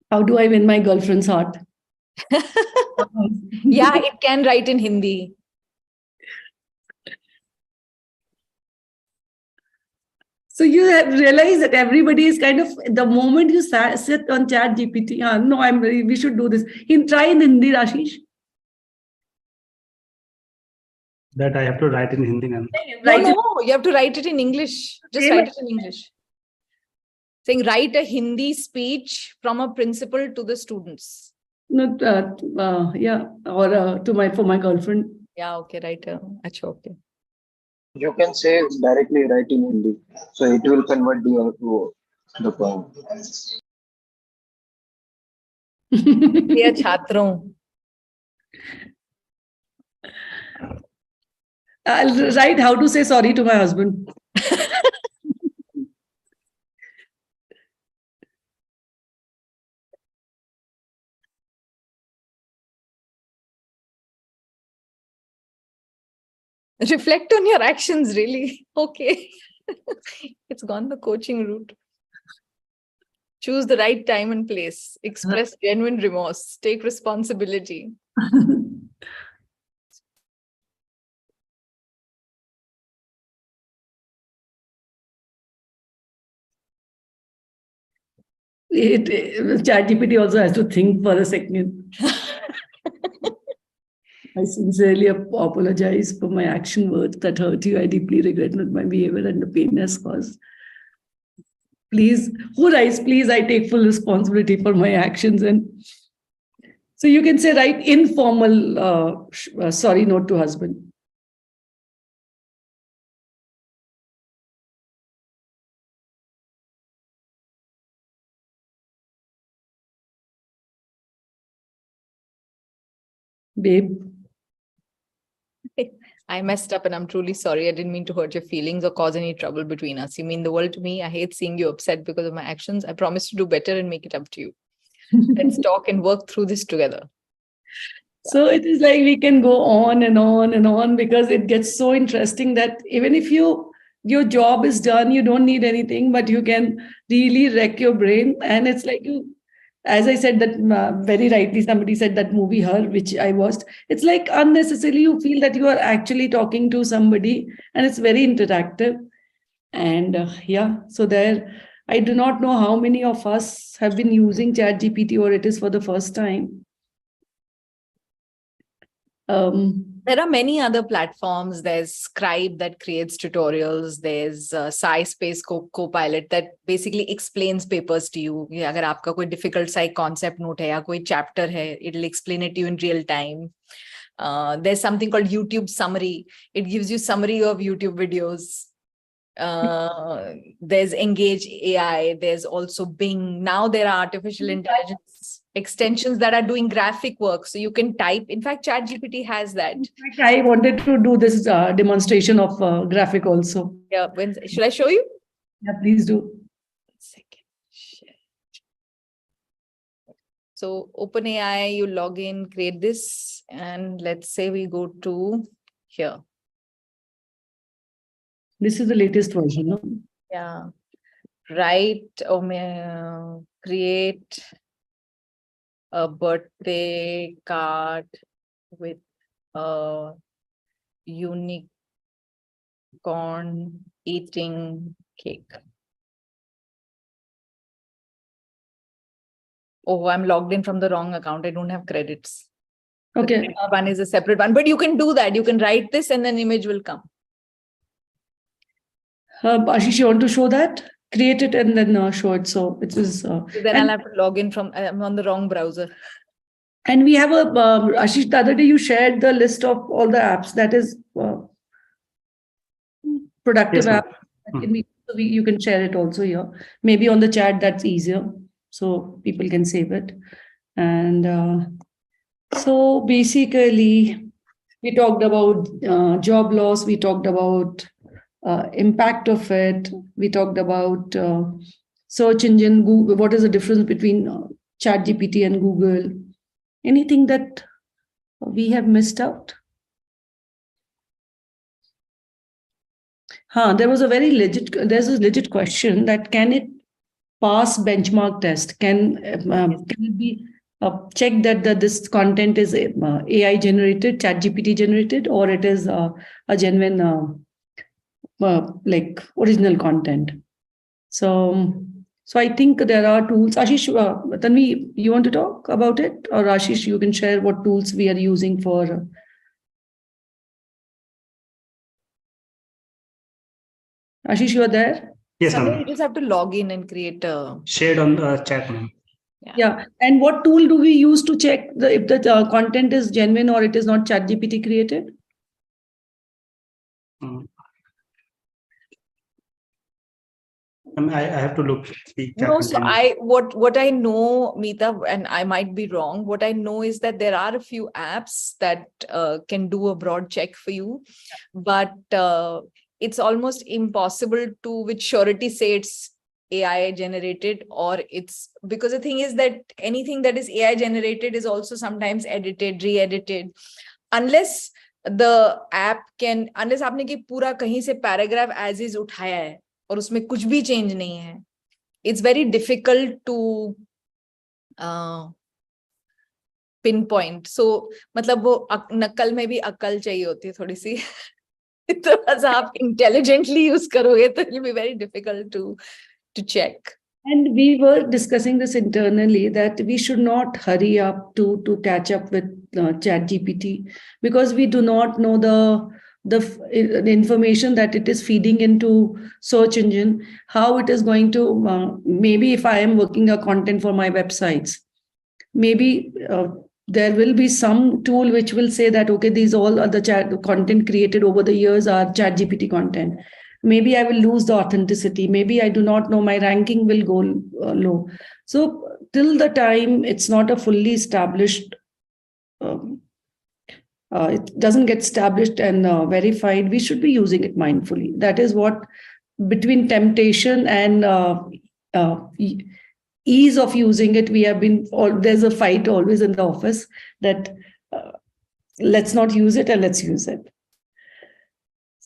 How do I win my girlfriend's heart? Yeah, it can write in Hindi. So you have realized that everybody is kind of, the moment you sit on ChatGPT, no, we should do this. Try in Hindi, Ashish. That I have to write in Hindi, ma'am. No, you have to write it in English. Just write it in English. Saying write a Hindi speech from a principal to the students. No, yeah, or for my girlfriend. Yeah, okay, right. Achha, okay. You can say directly write in Hindi, so it will convert to the point. Dear Chatron. I'll write how to say sorry to my husband. Reflect on your actions, really. Okay. It's gone the coaching route. Choose the right time and place. Express genuine remorse. Take responsibility. ChatGPT also has to think for a second. I sincerely apologize for my action words that hurt you. I deeply regret my behavior and the pain has caused. Please, please, I take full responsibility for my actions. And so you can say, write informal, sorry note to husband. Babe. I messed up and I'm truly sorry. I didn't mean to hurt your feelings or cause any trouble between us. You mean the world to me. I hate seeing you upset because of my actions. I promise to do better and make it up to you. Let's talk and work through this together. So it is like we can go on and on and on, because it gets so interesting that even if your job is done, you don't need anything, but you can really wreck your brain. And it's like as I said, that very rightly, somebody said that movie Her, which I watched. It's like unnecessarily you feel that you are actually talking to somebody, and it's very interactive. And so there, I do not know how many of us have been using ChatGPT, or it is for the first time. There are many other platforms. There's Scribe that creates tutorials. There's SciSpace Copilot that basically explains papers to you. Agar aapka koi difficult sci concept note hai ya koi chapter hai, it'll explain it to you in real time. There's something called YouTube Summary. It gives you summary of YouTube videos. There's Engage AI. There's also Bing. Now there are artificial intelligence extensions that are doing graphic work. So you can type. In fact, ChatGPT has that. In fact, I wanted to do this demonstration of graphic also. Yeah. Should I show you? Yeah, please do. 1 second. So OpenAI, you log in, create this, and let's say we go to here. This is the latest version, no? Yeah. Write or create a birthday card with a unicorn eating cake. Oh, I'm logged in from the wrong account. I don't have credits. Okay. The one is a separate one, but you can do that. You can write this and then image will come. Ashish, you want to show that? Create it and then show it. So it is. So then I'll have to log in from, I'm on the wrong browser. And we have Ashish, the other day you shared the list of all the apps that is productive Yes, ma'am. app. You can share it also here. Maybe on the chat, that's easier. So people can save it. And so basically, we talked about job loss. We talked about impact of it. We talked about search engine, Google. What is the difference between ChatGPT and Google? Anything that we have missed out? There's a legit question that can it pass benchmark test? Can it be checked that this content is AI generated, ChatGPT generated, or it is a genuine like original content? So I think there are tools. Ashish, Tanvi, you want to talk about it, or Ashish, you can share what tools we are using for. Ashish, you are there? Yes, Somewhere ma'am. you just have to log in and create a. Shared on the chat, ma'am. Yeah. And what tool do we use to check if the content is genuine or it is not ChatGPT created? I have to look the chat No, so content. what I know, Meeta, and I might be wrong. What I know is that there are a few apps that can do a broad check for you, but it's almost impossible to with surety say it's AI generated, or it's because the thing is that anything that is AI generated is also sometimes edited, re-edited, unless the app can, unless आपने कि पूरा कहीं से paragraph as is उठाया है और उसमें कुछ भी change नहीं है. It's very difficult to pinpoint. So, मतलब वो नकल में भी अकल चाहिए होती है थोड़ी सी. थोड़ा सा आप intelligently use करोगे तो it'll be very difficult to check. And we were discussing this internally that we should not hurry up to catch up with ChatGPT, because we do not know the information that it is feeding into search engine, how it is going to maybe if I am working a content for my websites, maybe there will be some tool which will say that okay, these all are the chat content created over the years are ChatGPT content. Maybe I will lose the authenticity. Maybe I do not know, my ranking will go low. So till the time it's not a fully established, it doesn't get established and verified, we should be using it mindfully. That is what, between temptation and ease of using it, we have been, there's a fight always in the office that let's not use it and let's use it.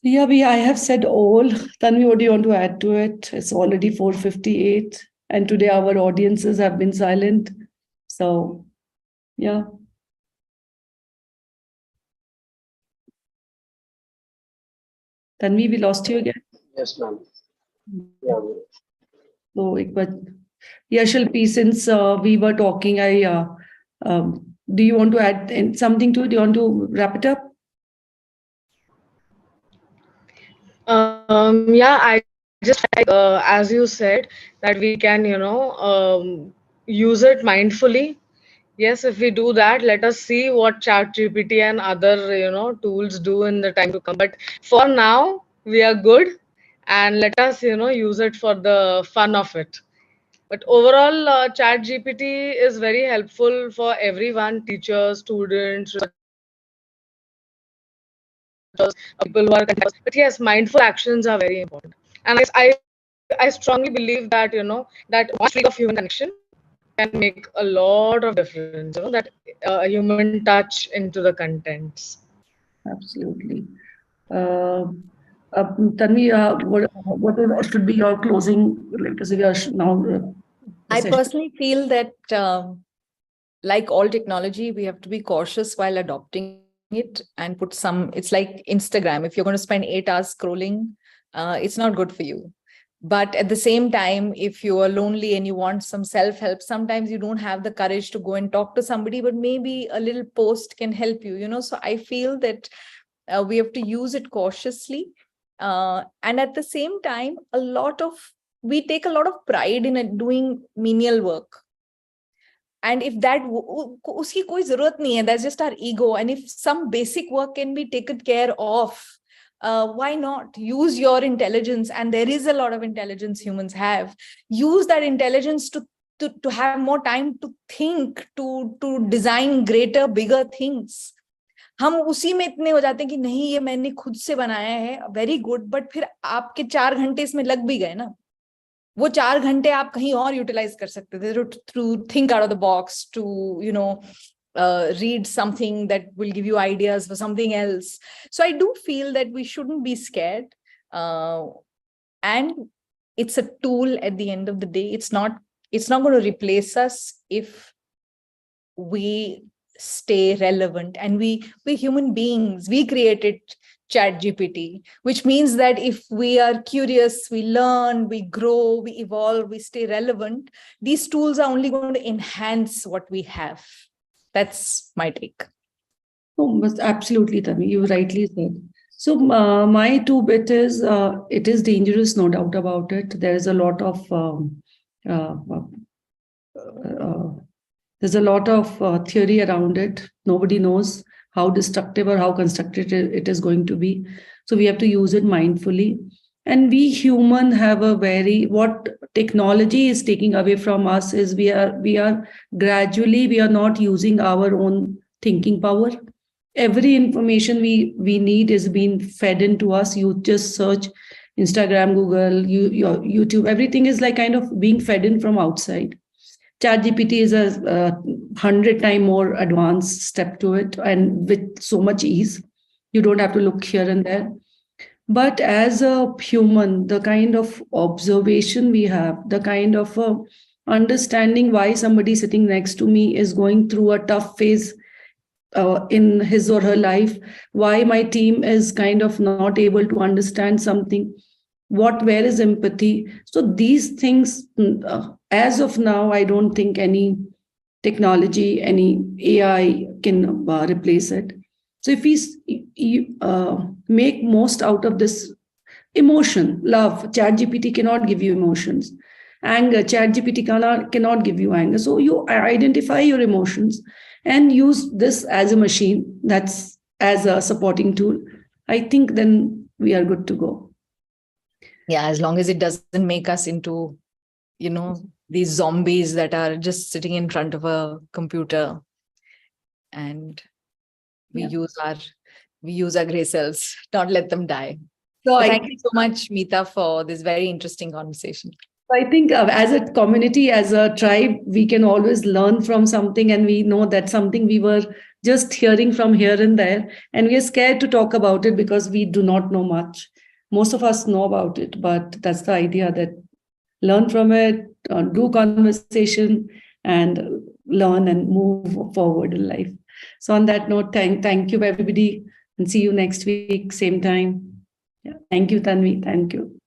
So yeah, I have said all. Tanvi, what do you want to add to it? It's already 4:58 and today our audiences have been silent. So yeah. Tanvi, we lost you again. Yes, ma'am. Yeah. So, but yeah, Shilpi, since we were talking, do you want to add something to it? Do you want to wrap it up? Yeah, I just as you said, that we can, use it mindfully. Yes, if we do that, let us see what ChatGPT and other, tools do in the time to come. But for now, we are good, and let us, use it for the fun of it. But overall, ChatGPT is very helpful for everyone: teachers, students, people who are confused. But yes, mindful actions are very important. And I strongly believe that, that one streak of human connection can make a lot of difference, that human touch into the contents. Absolutely. Tanvi, what should be your closing? Because we are now. I personally feel that, like all technology, we have to be cautious while adopting it and put some. It's like Instagram. If you're going to spend 8 hours scrolling, it's not good for you. But at the same time, if you are lonely and you want some self-help, sometimes you don't have the courage to go and talk to somebody, but maybe a little post can help you, So I feel that we have to use it cautiously. And at the same time, we take a lot of pride in doing menial work. And if that, uski koi zarurat nahi hai, that's just our ego. And if some basic work can be taken care of, why not use your intelligence? And there is a lot of intelligence humans have. Use that intelligence to have more time to think, to design greater, bigger things. हम उसी में इतने हो जाते हैं कि नहीं, ये मैंने खुद से बनाया है, वेरी गुड, बट फिर आपके 4 घंटे इसमें लग भी गए ना. वो 4 घंटे आप कहीं और यूटिलाइज कर सकते थे, to think out of the box, to read something that will give you ideas for something else. So I do feel that we shouldn't be scared, and it's a tool at the end of the day. It's not going to replace us if we stay relevant. And we human beings, we created ChatGPT, which means that if we are curious, we learn, we grow, we evolve, we stay relevant, these tools are only going to enhance what we have. That's my take. Oh, absolutely, Tami. You rightly said. So my two bit is it is dangerous, no doubt about it. There is a lot of uh, uh, there's a lot of theory around it. Nobody knows how destructive or how constructive it is going to be. So we have to use it mindfully. And we human have a very, what technology is taking away from us is we are gradually, we are not using our own thinking power. Every information we need is being fed into us. You just search Instagram, Google, your YouTube, everything is like kind of being fed in from outside. ChatGPT is a 100 times more advanced step to it, and with so much ease. You don't have to look here and there. But as a human, the kind of observation we have, the kind of understanding why somebody sitting next to me is going through a tough phase in his or her life, why my team is kind of not able to understand something, where is empathy. So these things, as of now, I don't think any technology, any AI can replace it. So if we make most out of this emotion, love, ChatGPT cannot give you emotions. Anger, ChatGPT cannot give you anger. So you identify your emotions and use this as a machine, that's as a supporting tool. I think then we are good to go. Yeah, as long as it doesn't make us into, these zombies that are just sitting in front of a computer, and we use our gray cells, don't let them die. So thank you so much, Meeta, for this very interesting conversation. I think as a community, as a tribe, we can always learn from something, and we know that something we were just hearing from here and there, and we are scared to talk about it because we do not know much. Most of us know about it, but that's the idea, that learn from it, do conversation, and learn and move forward in life. So on that note, thank you everybody, and see you next week, same time. Yeah. Thank you, Tanvi. Thank you.